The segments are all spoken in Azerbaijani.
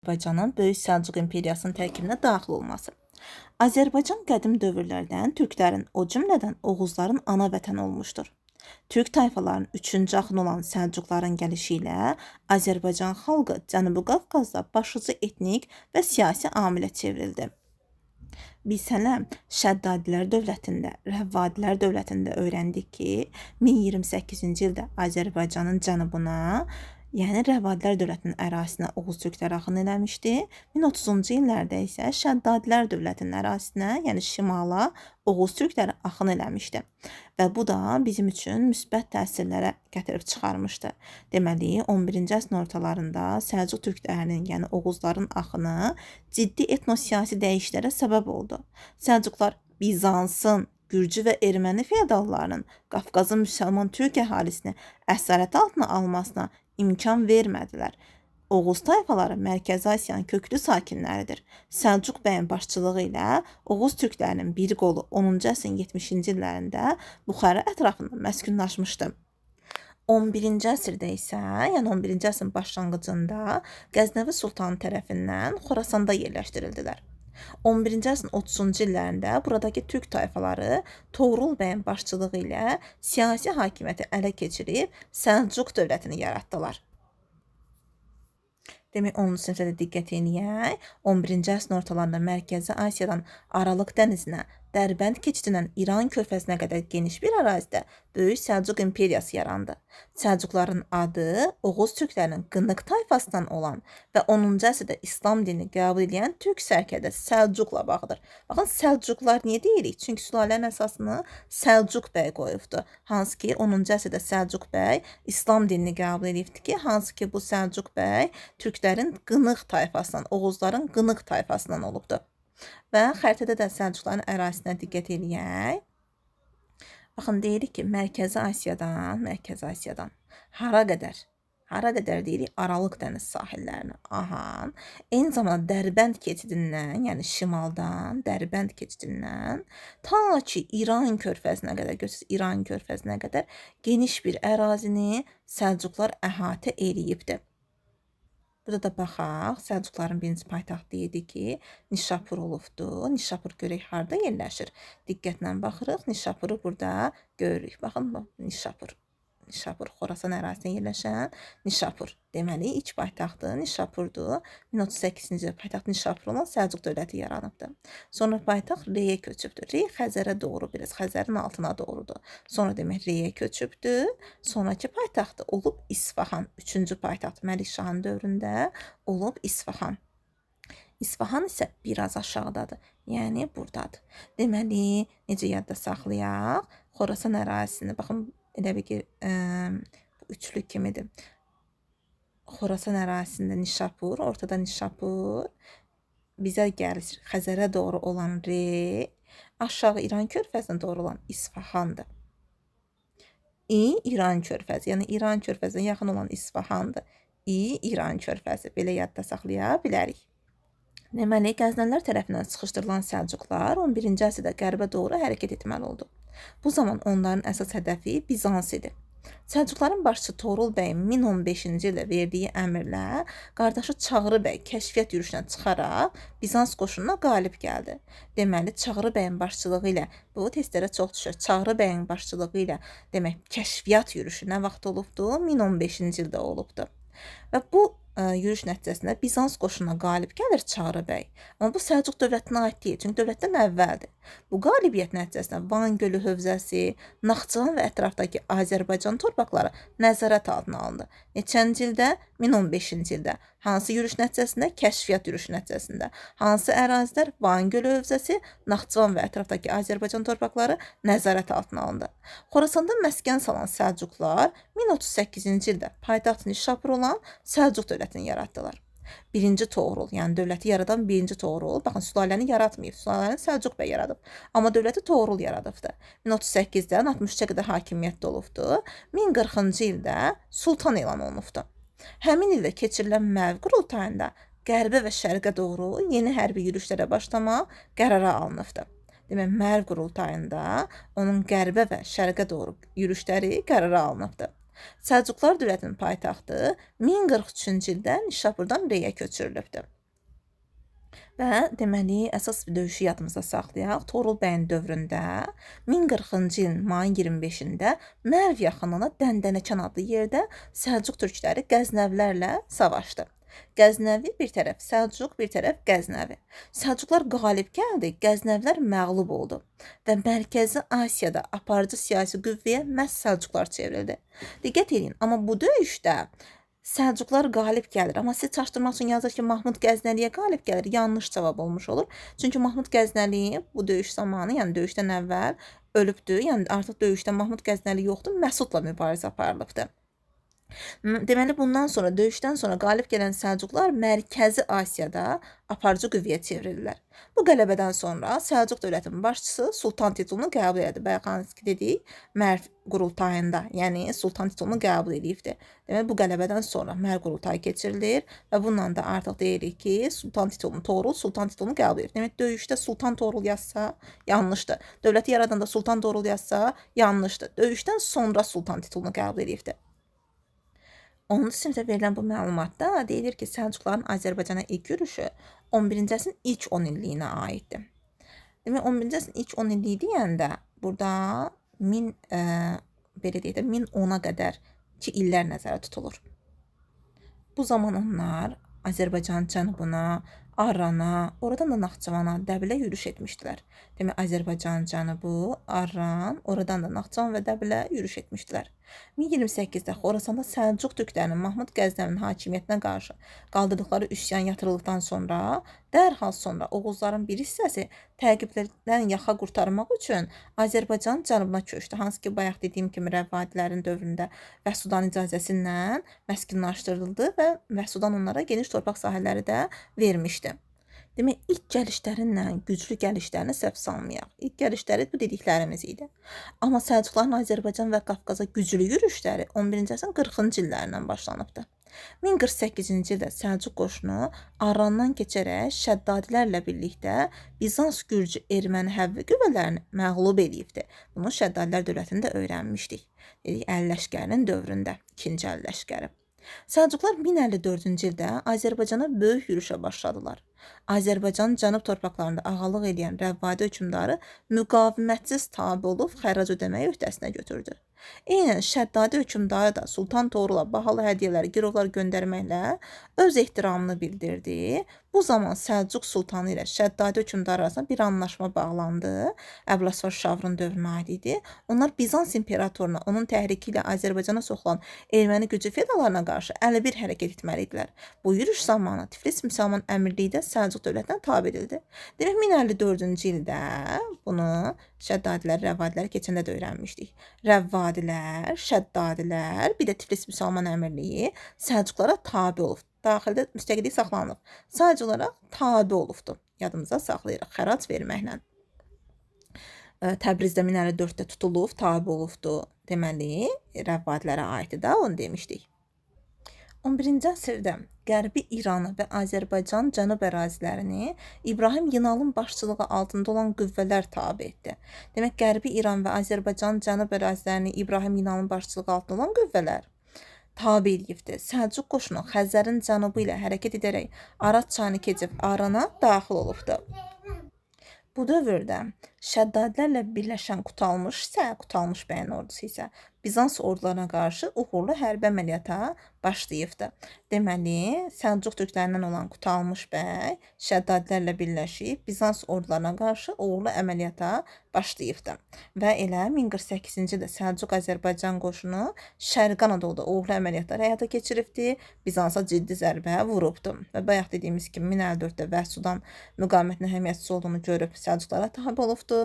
Azərbaycanın Böyük Səlcuq İmperiyasının tərkibinə daxil olması. Azərbaycan qədim dövrlərdən türklərin, o cümlədən Oğuzların ana vətəni olmuşdur. Türk tayfalarının 3-cü axını olan Səlcuqların gəlişi ilə Azərbaycan xalqı Cənubi Qafqazda başlıca etnik və siyasi amilə çevrildi. Biz hələ Şəddadilər dövlətində, Rəvvadilər dövlətində öyrəndik ki, 1028-ci ildə Azərbaycanın cənubuna, yəni Rəvvadilər dövlətinin ərazisinə Oğuz türkləri axın eləmişdi. 1030-cu illərdə isə Şəddadilər dövlətinin ərazisinə, yəni şimala Oğuz türkləri axın eləmişdi. Və bu da bizim üçün müsbət təsirlərə gətirib çıxarmışdı. Deməli, 11-ci əsrin ortalarında Səlcuq türklərinin, yəni Oğuzların axını ciddi etnosiyasi dəyişiklərə səbəb oldu. Səlcuqlar Bizansın, Gürcü və erməni feodallarının Qafqazın müsəlman türk əhalisini əsarət altına almasına imkan vermədilər. Oğuz tayfaları Mərkəzi Asiyanın köklü sakinləridir. Səlcuq bəyin başçılığı ilə Oğuz türklərinin bir qolu 10-cu əsrin 70-ci illərində Buxara ətrafında məskunlaşmışdı. 11-ci əsrdə isə, yəni 11-ci əsrin başlanğıcında Qəznəvi Sultanı tərəfindən Xorasanda yerləşdirildilər. 11-ci əsrin 30-cu illərində buradakı türk tayfaları Toğrul bəyin başçılığı ilə siyasi hakimiyyəti ələ keçirib Səlcuq dövlətini yaratdılar. Demək, 10-cu sinifdə də diqqət eləyək. 11-ci əsrin ortalarında Mərkəzi Asiyadan Aralıq dənizinə, Dərbənd keçidindən İran körfəzinə qədər geniş bir ərazidə Böyük Səlcuq İmperiyası yarandı. Səlcuqların adı Oğuz türklərinin Qınıq tayfasından olan və 10-cu əsrdə İslam dinini qəbul edən türk sərkərdəsi Səlcuqla bağlıdır. Baxın, Səlcuqlar niyə deyirik? Çünki sülalənin əsasını Səlcuq bəy qoyubdu. Hansı ki, 10-cu əsrdə Səlcuq bəy İslam dinini qəbul edibdi ki, hansı ki, bu Səlcuq bəy türklərin Qınıq tayfasından, Oğuzların Qınıq tayfasından olubdu. Və xəritədə də Səlcuqların ərazisinə diqqət eləyək. Baxın, deyirik ki, Mərkəzi Asiyadan hara qədər deyirik, Aralıq dəniz sahillərinə. Eyni zamanda Dərbənd keçidindən, yəni şimaldan, Dərbənd keçidindən ta ki İran körfəzinə qədər geniş bir ərazini Səlcuqlar əhatə eləyibdi. Burada da baxaq, Səlcuqların birinci paytaxtı idi ki, Nişapur olubdu. Nişapur görək harda yerləşir. Diqqətlə baxırıq, Nişapuru burada görürük. Baxın, Nişapur, Xorasan ərazisində yerləşən Nişapur. Deməli, ilk paytaxtı Nişapurdur. 1038-ci ildə paytaxt Nişapur olan Səlcuq dövləti yaranıbdı. Sonra paytaxt Reyə köçübdür. Rey Xəzərə doğru, biraz Xəzərin altına doğrudur. Sonra demək Reyə köçübdür. Sonraki paytaxtı olub İsfahan. 3-cü paytaxt Məlikşahın dövründə olub İsfahan. İsfahan isə biraz aşağıdadır. Yəni, buradadır. Deməli, necə yadda saxlayaq? Xorasan ərazisini, baxın, elə bir ki, bu üçlü kimidir. Xorasan ərazisində Nişapur, ortada Nişapur, bizə gəlir Xəzərə doğru olan Rey, aşağı İran körfəzinə doğru olan İsfahandır. İran körfəzi, yəni İran körfəzinə yaxın olan İsfahandır. İran körfəzi, belə yadda saxlaya bilərik. Deməli, Qəznəlilər tərəfindən sıxışdırılan Səlcuqlar 11-ci əsrdə qərbə doğru hərəkət etməli oldu. Bu zaman onların əsas hədəfi Bizans idi. Səlcuqların başçısı Toğrul bəyin 1015-ci ildə verdiyi əmrlə qardaşı Çağrı bəy kəşfiyyat yürüşünə çıxaraq Bizans qoşununa qalib gəldi. Deməli, Çağrı bəyin başçılığı ilə, bu testlərə çox düşür, Çağrı bəyin başçılığı ilə demək, kəşfiyyat yürüşü nə vaxt olubdu? 1015-ci ildə olubdu. Və bu yürüş nəticəsində Bizans qoşununa qalib gəlir Çağrı bəy. Amma bu Səlcuq dövlətinə aid deyil, çünki dövlətdən əvvəldir. Bu qalibiyyət nəticəsində Van gölü hövzəsi, Naxçıvan və ətrafdakı Azərbaycan torpaqları nəzarət altına alındı. Neçənci ildə? 1015-ci ildə. Hansı yürüş nəticəsində? Kəşfiyyat yürüşü nəticəsində. Hansı ərazilər? Van gölü hövzəsi, Naxçıvan və ətrafdakı Azərbaycan torpaqları nəzarət altına alındı. Xorasanda məskən salan Səlcuqlar 1038-ci ildə paytaxt Nişapur olan Səlcuq dövlətini yaratdılar. Birinci Toğrul, yəni dövləti yaradan birinci Toğrul, baxın, sülaləni yaratmayıb, sülaləni Səlcuq bəy yaradıb, amma dövləti Toğrul yaradıbdır. 1038-dən 63-ə qədər hakimiyyətdə olubdur. 1040-cı ildə sultan elan olunubdur. Həmin ildə keçirilən Məv qurultayında qərbə və şərqə doğru yeni hərbi yürüşlərə başlamaq qərara alınıbdır. Demək, Məv qurultayında onun qərbə və şərqə doğru yürüşləri qərara alınıbdır. Səlcuqlar dövlətinin paytaxtı 1043-cü ildə Nişapurdan Reyə köçürülübdür. Və deməli, əsas bir döyüşü yadımızda saxlayaq. Toğrul bəyin dövründə 1040-cı ilin mayın 25-də Mərv yaxınlığına Dəndənəkan adlı yerdə Səlcuq türkləri Qəznəvilərlə savaşdı. Qəznəvi bir tərəf, Səlcuq bir tərəf Qəznəvi. Səlcuqlar qalib gəldi, Qəznəvilər məğlub oldu və Mərkəzi Asiyada aparıcı siyasi qüvvəyə məhz Səlcuqlar çevrildi. Diqqət edin, amma bu döyüşdə Səlcuqlar qalib gəlir. Amma siz çaşdırmaq üçün yazır ki, Mahmud Qəznəliyə qalib gəlir. Yanlış cavab olmuş olur. Çünki Mahmud Qəznəli bu döyüş zamanı, yəni döyüşdən əvvəl ölübdür. Yəni artıq döyüşdə Mahmud Qəznəli yoxdur, Məsudla mübarizə aparılıbdır. Deməli, bundan sonra, döyüşdən sonra qalib gələn Səlcuqlar Mərkəzi Asiyada aparıcı qüvvəyə çevrilirlər. Bu qələbədən sonra Səlcuq dövlətinin başçısı sultan titulunu qəbul edir. Bayaq ki dedik, Mərv qurultayında, yəni sultan titulunu qəbul edibdir. Deməli, bu qələbədən sonra Mərv qurultayı keçirilir və bundan da artıq deyirik ki, sultan titulunu, Toğrul sultan titulunu qəbul edir. Demək, döyüşdə sultan Toğrul yazsa yanlışdır. Dövləti yaradanda sultan Toğrul yazsa yanlışdır. Döyüşdən sonra sultan titulunu qəbul edibdir. 10-cu sinifdə verilən bu məlumatda deyilir ki, Səlcuqların Azərbaycana ilk yürüşü 11-ci əsrin ilk 10 illiyinə aiddir. Demək, 11-ci əsrin ilk 10 illiyi deyəndə burada 1010-a qədər ki, illər nəzərdə tutulur. Bu zaman onlar Azərbaycanın cənubuna, Arrana, oradan da Naxçıvana, Dəbilə yürüş etmişdilər. Demək, Azərbaycanın cənubu, Arran, oradan da Naxçıvan və Dəbilə yürüş etmişdilər. 1028-də Xorasanda Səlcuq türklərinin Mahmud Qəznəvinin hakimiyyətinə qarşı qaldırdıqları üsyan yatırıldıqdan sonra, dərhal sonra Oğuzların bir hissəsi təqiblərdən yaxa qurtarmaq üçün Azərbaycanın cənubuna köçdü. Hansı ki, bayaq dediyim kimi Rəvvadilərin dövründə Vəsudan icazəsi ilə məskunlaşdırıldı və Vəsudan onlara geniş torpaq sahələri də vermişdi. Demək, ilk gəlişlərinlə güclü gəlişlərini səhv salmayaq. İlk gəlişləri bu dediklərimiz idi. Amma Səlcuqların Azərbaycan və Qafqaza güclü yürüşləri 11-ci əsrin 40-cı illərindən başlanıbdı. 1048-ci ildə Səlcuq qoşunu Arrandan keçərək Şəddadilərlə birlikdə Bizans, Gürcü, Erməni həvvi qüvvələrini məğlub edibdi. Bunu Şəddadilər dövlətində öyrənmişdik. Dedik, Əli ləşkərinin dövründə, 2-ci Əli ləşkəri. Səlcuqlar 1054-cü ildə Azərbaycana böyük yürüşə başladılar. Azərbaycanın cənub torpaqlarında ağalıq edən Rəvvadi hökmdarı müqavimətsiz tabe olub xərac ödəməyi öhdəsinə götürdü. Eynən Şəddadi hökmdarı da Sultan Toğrula bahalı hədiyyələri, girovlar göndərməklə öz ehtiramını bildirdi. Bu zaman Səlcuq sultanı ilə Şəddadi hökmdarı arasında bir anlaşma bağlandı. Əbləsvar Şavrun dövrünə aid idi. Onlar Bizans imperatoruna, onun təhriki ilə Azərbaycana soxulan erməni gücü fedalarına qarşı 51 hərəkət etməliydilər. Bu yürüş zamanı Tiflis Müsəlman Əmirliyi də Səlcuq dövlətinə tabe edildi. Demək, 1054-cü ildə bunu Şəddadilər, Rəvvadilər keçəndə də öyrənmişdik. Rəvvadilər, Şəddadilər, bir də Tiflis Müsəlman Əmirliyi Səlcuqlara tabe olub. Daxildə müstəqillik saxlanılıb. Sadəcə olaraq tabe olubdu. Yadımıza saxlayırıq, xərac verməklə. Təbrizdə 1054-də tutulub, tabe olubdu. Deməli, Rəvvadilərə aiddir da, onu demişdik. 11-ci əsrdə Qərbi İranı və Azərbaycan cənub ərazilərini İbrahim Yınalın başçılığı altında olan qüvvələr tabe etdi. Demək, Qərbi İran və Azərbaycan cənub ərazilərini İbrahim Yınalın başçılığı altında olan qüvvələr tabe edibdir. Səlcuq qoşunu Xəzərin cənubu ilə hərəkət edərək Araz çayını keçib Arana daxil olubdu. Bu dövrdə Şəddadilərlə birləşən Qutalmış bəyin ordusu isə Bizans ordularına qarşı uğurlu hərbi əməliyyata başlayıbdı. Deməli, Səlcuq türklərindən olan Qutalmış bəy Şəddadilərlə birləşib Bizans ordularına qarşı uğurlu əməliyyata başlayıbdı. Və elə 1048-ci ildə Səlcuq Azərbaycan qoşunu Şərqi Anadoluda uğurlu əməliyyatlar həyata keçiribdi, Bizansa ciddi zərbə vurubdu. Və bayaq dediyimiz kimi 1054-də Vəhsudan müqavimətin əhəmiyyətsiz olduğunu görüb Səlcuqlara tabe olubdu.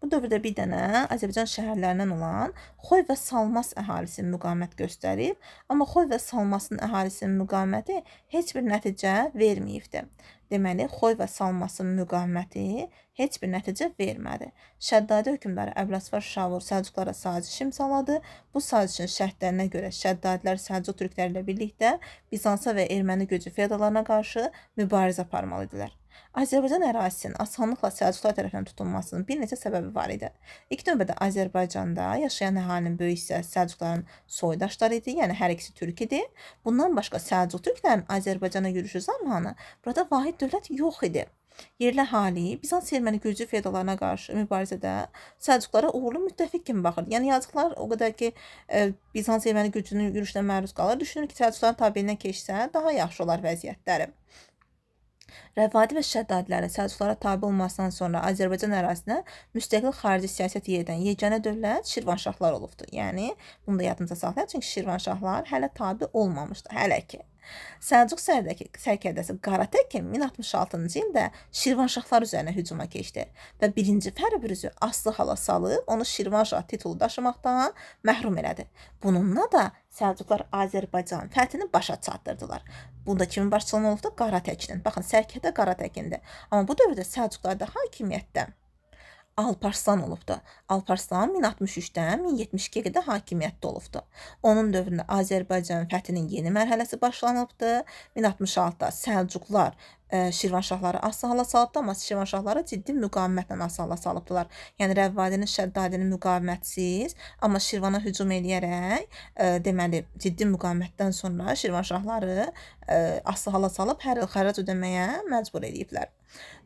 Bu dövrdə bir dənə Azərbaycan şəhərlərindən olan Xoy və Salmas əhalisinin müqavimət göstərib, amma Xoy və Salmasın əhalisinin müqaviməti heç bir nəticə verməyibdi. Deməli, Xoy və Salmasın müqaviməti heç bir nəticə vermədi. Şəddadi hökmdarı Əbləsvar Şavur Səlcuqlara saziş imzaladı. Bu sazişin şərtlərinə görə Şəddadilər Səlcuq türkləri ilə birlikdə Bizansa və erməni gücü feodallarına qarşı mübarizə aparmalı idilər. Azərbaycan ərazisinin asanlıqla Səlcuqlar tərəfindən tutulmasının bir neçə səbəbi var idi. İlk növbədə Azərbaycanda yaşayan əhalinin böyük hissəsi Səlcuqların soydaşları idi, yəni hər ikisi türk idi. Bundan başqa Səlcuq türklərinin Azərbaycana yürüşü zamanı burada vahid dövlət yox idi. Yerli əhali Bizans Erməni gürcü feodallarına qarşı mübarizədə Səlcuqlara uğurlu müttəfiq kimi baxırdı. Yəni yazıqlar o qədər ki, Bizans Erməni gürcünün yürüşünə məruz qalır, düşünür ki, Səlcuqların tabeliğinə keçsə daha yaxşı olar vəziyyətləri. Rəvadi və Şəddadilərin Səlcuqlara tabe olmasından sonra Azərbaycan ərazisinə müstəqil xarici siyasət yeridən yeganə dövlət Şirvanşahlar olubdu. Yəni, bunu da yadımıza saxlayaq, çünki Şirvanşahlar hələ tabe olmamışdı, hələ ki. Səlcuq sərkərdəsi Qaratəkin 1066-cı ildə Şirvanşahlar üzərinə hücuma keçdi və 1-ci Fərəbürüzü asılı hala salıb onu Şirvanşah titulu daşımaqdan məhrum elədi. Bununla da Səlcuqlar Azərbaycan fəthini başa çatdırdılar. Bunda kimin başçılığında olubdu? Qaratəkinin. Baxın, sərkərdə Qaratəkindir. Amma bu dövrdə Səlcuqlarda hakimiyyətdə Alparslan olubdu. Alparslan 1063-dən 1072-yə qədər hakimiyyətdə olubdu. Onun dövründə Azərbaycan fəthinin yeni mərhələsi başlanıbdı. 1066-da Səlcuqlar Şirvanşahları asılı hala salıbdı, amma Şirvanşahları ciddi müqavimətlə asılı hala salıbdılar. Yəni Rəvvadinin, Şəddadinin müqavimətsiz, amma Şirvana hücum eləyərək, deməli, ciddi müqavimətdən sonra Şirvanşahları asılı hala salıb hər il xərac ödəməyə məcbur ediblər.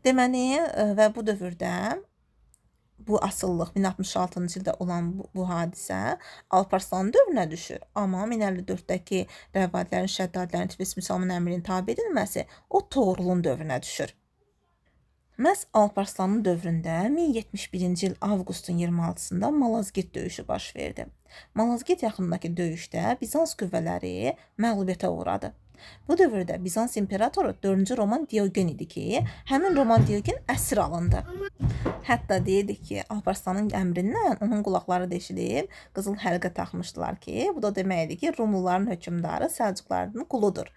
Deməli, və bu dövrdə bu asıllıq 1066-cı ildə olan bu hadisə Alparslan dövrünə düşür. Amma 1054-dəki Rəvvadilərin, Şəddadilərin, Tiflis Müsəlman əmrinin tabe edilməsi o Toğrulun dövrünə düşür. Məhz Alparslanın dövründə 1071-ci il avqustun 26-sında Malazgirt döyüşü baş verdi. Malazgirt yaxınındakı döyüşdə Bizans qüvvələri məğlubiyyətə uğradı. Bu dövrdə Bizans imperatoru 4-cü Roman Diogen idi ki, həmin Roman Diogen əsir alındı. Hətta deyirdik ki, Alparslanın əmrindən onun qulaqları deşilib, qızıl həlqə taxmışdılar ki, bu da deməkdir ki, Rumluların hökmdarı Səlcuqların quludur.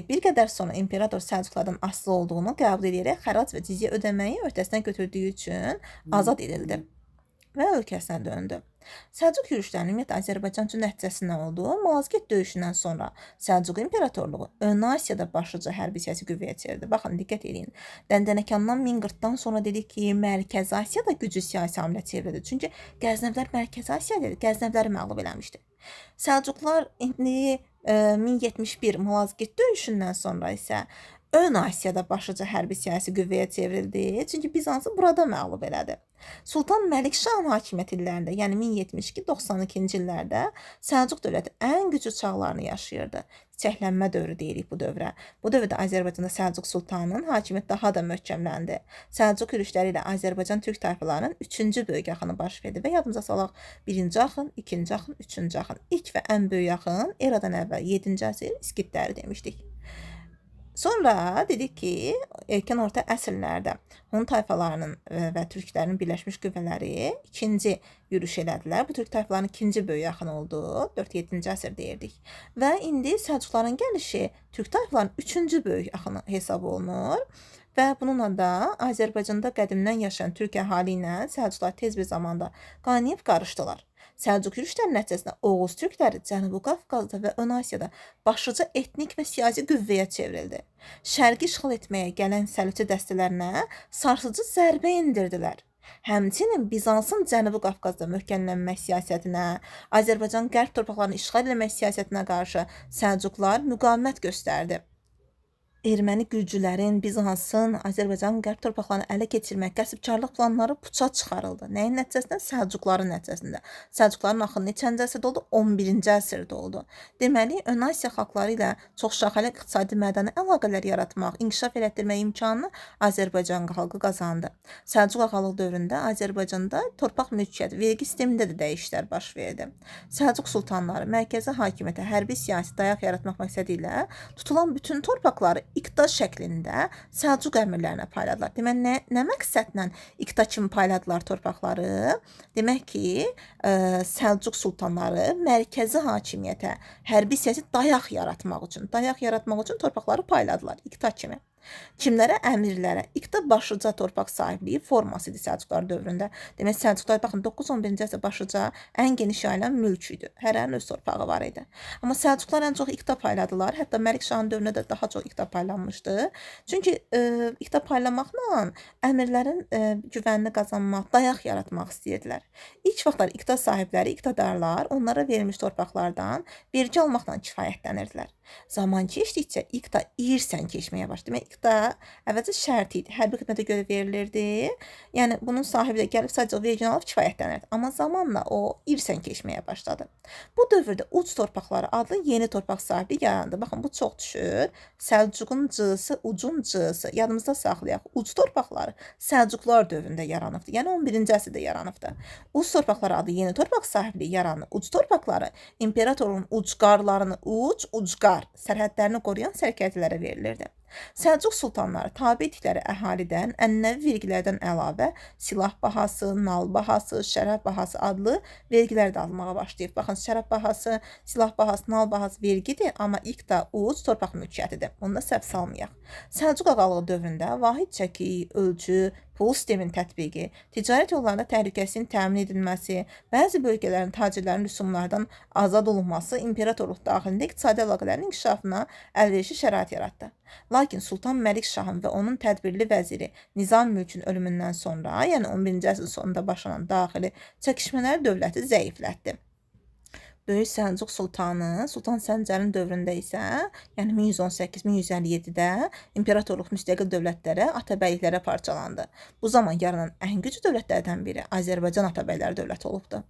Bir qədər sonra imperator Səlcuqlardan asılı olduğunu qəbul edərək xərac və cizyə ödəməyi öhdəsindən götürdüyü üçün azad edildi və ölkəsinə döndü. Səlcuq yürüşlərinin ümumiyyətlə Azərbaycan üçün nəticəsi nə oldu? Malazgirt döyüşündən sonra Səlcuq imperatorluğu Ön Asiyada başlıca hərbi siyasi qüvvəyə çevirdi. Baxın, diqqət edin. Dəndənəkandan 1040-dan sonra dedik ki, Mərkəzi Asiyada güclü siyasi hamilə çevrildi. Çünki Qəznəvlər Mərkəzi Asiyada Qəznəvləri məğlub eləmişdi. Səlcuqlar indi 1071 Malazgirt döyüşündən sonra isə Ön Asiyada başlıca hərbi siyasi qüvvəyə çevrildi, çünki Bizansı burada məğlub elədi. Sultan Məlikşahın hakimiyyət illərində, yəni 1072-92-ci illərdə Səlcuq dövləti ən güclü çağlarını yaşayırdı. Çiçəklənmə dövrü deyirik bu dövrə. Bu dövrdə Azərbaycanda Səlcuq sultanının hakimiyyəti daha da möhkəmləndi. Səlcuq yürüşləri ilə Azərbaycan türk tayfalarının 3-cü böyük axını baş verdi və yadımıza salaq 1-ci axın, 2-ci axın, 3-cü axın. İlk və ən böyük axın eradan əvvəl 7-ci əsr İskitləri demişdik. Sonra dedik ki, erkən orta əsrlərdə Hun tayfalarının və türklərin birləşmiş qüvvələri ikinci yürüş elədilər. Bu türk tayfalarının ikinci böyük yaxını oldu. 4-7-ci əsr deyirdik. Və indi Səlcuqların gəlişi türk tayfalarının üçüncü böyük yaxını hesab olunur. Və bununla da Azərbaycanda qədimdən yaşayan türk əhali ilə Səlcuqlar tez bir zamanda qaynayıb qarışdılar. Səlcuq yürüşlərinin nəticəsində Oğuz türkləri Cənubi Qafqazda və Ön Asiyada başlıca etnik və siyasi qüvvəyə çevrildi. Şərqi işğal etməyə gələn Səlcuq dəstələrinə sarsıcı zərbə endirdilər. Həmçinin Bizansın Cənubi Qafqazda möhkəmlənmək siyasətinə, Azərbaycan qərb torpaqlarını işğal etmək siyasətinə qarşı Səlcuqlar müqavimət göstərdi. Erməni gürcülərin, Bizansın Azərbaycanın qərb torpaqlarını ələ keçirmək, qəsbkarlıq planları puça çıxarıldı. Nəyin nəticəsində? Səlcuqların nəticəsində. Səlcuqların axını neçənci əsrdə oldu? 11-ci əsrdə oldu. Deməli, Ön Asiya xalqları ilə çoxşaxəli iqtisadi mədəni əlaqələr yaratmaq, inkişaf elətdirmək imkanını Azərbaycan xalqı qazandı. Səlcuq ağalıq dövründə Azərbaycanda torpaq mülkiyyət, vergi sistemində də dəyişikliklər baş verdi. Səlcuq sultanları mərkəzi hakimiyyətə, hərbi siyasi dayaq yaratmaq məqsədi ilə tutulan bütün torpaqları iqta şəklində Səlcuq əmirlərinə payladılar. Demək, nə məqsədlə iqta kimi payladılar torpaqları? Demək ki, Səlcuq sultanları mərkəzi hakimiyyətə, hərbi siyasi dayaq yaratmaq üçün torpaqları payladılar iqta kimi. Kimlərə? Əmirlərə. İqta başlıca torpaq sahibliyi forması idi Səlcuqlar dövründə. Demək, Səlcuqlar baxın 9-11-ci əsr başlıca ən geniş yayılan mülk idi. Hərənin öz torpağı var idi. Amma Səlcuqlar ən çox iqta payladılar. Hətta Məlik Şahın dövründə də daha çox iqta paylanmışdı. Çünki iqta paylamaqla əmirlərin güvənini qazanmaq, dayaq yaratmaq istəyirdilər. İlk vaxtlar iqta sahibləri, iqtadarlar onlara verilmiş torpaqlardan vergi almaqla kifayətlənirdilər. Zaman keçdikcə iqta irsən keçməyə başladı. Demək, iqta əvvəlcə şərt idi. Hərbi xidmətə görə verilirdi. Yəni bunun sahibi də gəlib sadəcə vergini alıb kifayətlənirdi. Amma zamanla o irsən keçməyə başladı. Bu dövrdə uc torpaqları adlı yeni torpaq sahibliyi yarandı. Baxın, bu çox düşür. Səlcuqun cısı, ucun cısı. Yadımızda saxlayaq. Uc torpaqları Səlcuqlar dövründə yaranıbdı. Yəni 11-ci əsrdə yaranıbdı. Uc torpaqları adlı yeni torpaq sahibliyi yarandı. Uc torpaqları imperatorun ucqarlarını, ucqar sərhədlərini qoruyan sərkərdələrə verilirdi. Səlcuq sultanları tabe etdikləri əhalidən ənənəvi vergilərdən əlavə silah bahası, nal bahası, şərəf bahası adlı vergilər də almağa başlayıb. Baxın, şərəf bahası, silah bahası, nal bahası vergidir, amma ilk da uc torpaq mülkiyyətidir. Onu da səhv salmayaq. Səlcuq ağalığı dövründə vahid çəki, ölçü, pul sistemin tətbiqi, ticarət yollarında təhlükəsizliyin təmin edilməsi, bəzi bölgələrin tacirlərin rüsumlardan azad olunması imperatorluq daxilində iqtisadi əlaqələrin inkişafına əlverişli şərait yaratdı. Lakin Sultan Məlik Şahın və onun tədbirli vəziri Nizam Mülkün ölümündən sonra, yəni 11-ci əsrin sonunda başlanan daxili çəkişmələr dövləti zəiflətdi. Böyük Səlcuq sultanı, Sultan Səncərin dövründə isə, yəni 1118-1157-də imperatorluq müstəqil dövlətlərə, atabəyliklərə parçalandı. Bu zaman yaranan ən güclü dövlətlərdən biri Azərbaycan Atabəylər dövləti olubdu.